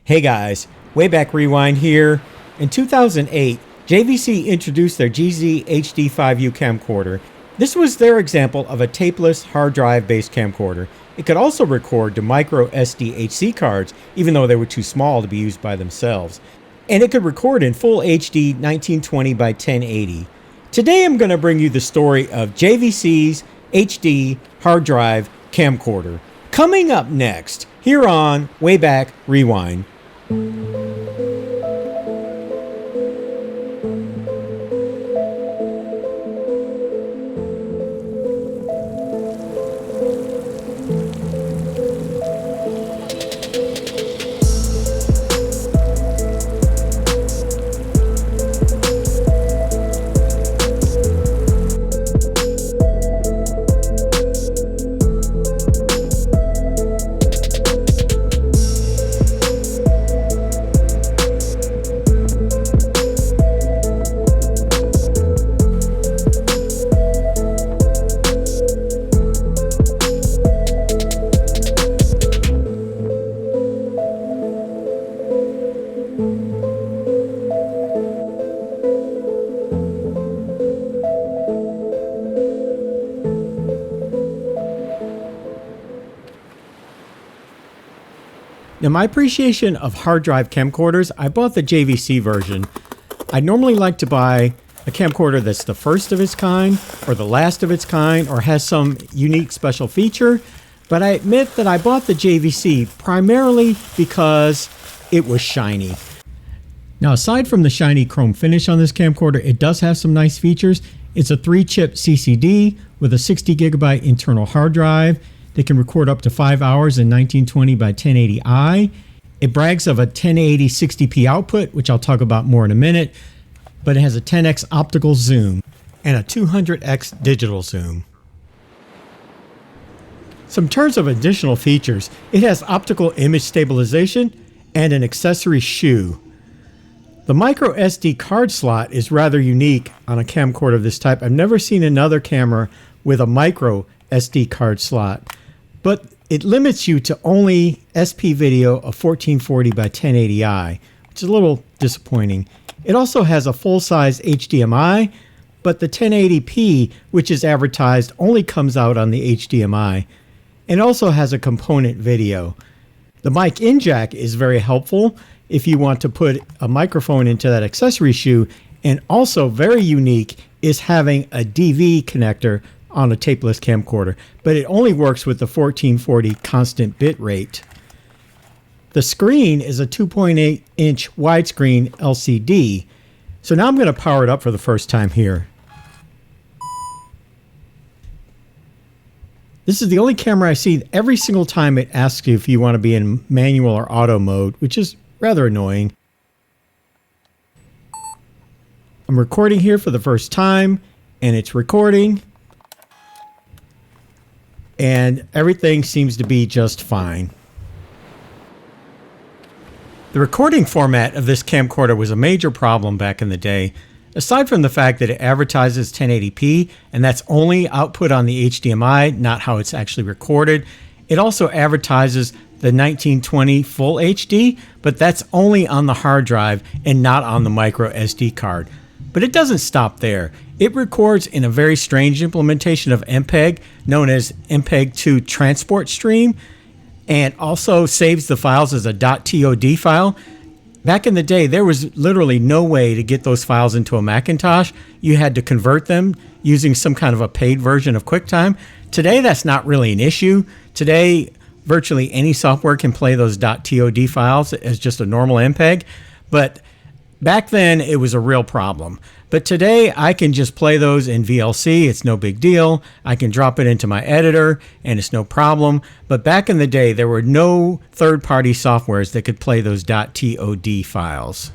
Hey guys, Wayback Rewind here. In 2008, JVC introduced their GZ-HD5U camcorder. This was their example of a tapeless hard drive based camcorder. It could also record to MicroSD HD cards, even though they were too small to be used by themselves. And it could record in full HD 1920 by 1080. Today I'm going to bring you the story of JVC's HD hard drive camcorder. Coming up next, here on Wayback Rewind. Now, my appreciation of hard drive camcorders, I bought the JVC version. I normally like to buy a camcorder that's the first of its kind, or the last of its kind, or has some unique special feature. But I admit that I bought the JVC primarily because it was shiny. Now, aside from the shiny chrome finish on this camcorder, it does have some nice features. It's a 3-chip CCD with a 60 gigabyte internal hard drive. They can record up to 5 hours in 1920 by 1080i. It brags of a 1080 60p output, which I'll talk about more in a minute, but it has a 10x optical zoom and a 200x digital zoom. Some terms of additional features: it has optical image stabilization and an accessory shoe. The microSD card slot is rather unique on a camcorder of this type. I've never seen another camera with a microSD card slot, but it limits you to only SP video of 1440 by 1080i, which is a little disappointing. It also has a full-size HDMI, but the 1080p, which is advertised, only comes out on the HDMI. It also has a component video. The mic in jack is very helpful if you want to put a microphone into that accessory shoe, and also very unique is having a DV connector on a tapeless camcorder, but it only works with the 1440 constant bit rate. The screen is a 2.8 inch widescreen LCD. So now I'm going to power it up for the first time here. This is the only camera I see every single time it asks you if you want to be in manual or auto mode, which is rather annoying. I'm recording here for the first time, and it's recording. And everything seems to be just fine. The recording format of this camcorder was a major problem back in the day. Aside from the fact that it advertises 1080p, and that's only output on the HDMI, not how it's actually recorded, it also advertises the 1920 full HD, but that's only on the hard drive and not on the micro SD card. But it doesn't stop there. It records in a very strange implementation of MPEG, known as MPEG-2 Transport stream, and also saves the files as a .tod file. Back in the day, there was literally no way to get those files into a Macintosh. You had to convert them using some kind of a paid version of QuickTime. Today, that's not really an issue. Today, virtually any software can play those .tod files as just a normal MPEG, but back then, it was a real problem. But today, I can just play those in VLC. It's no big deal. I can drop it into my editor, and it's no problem. But back in the day, there were no third-party softwares that could play those .tod files.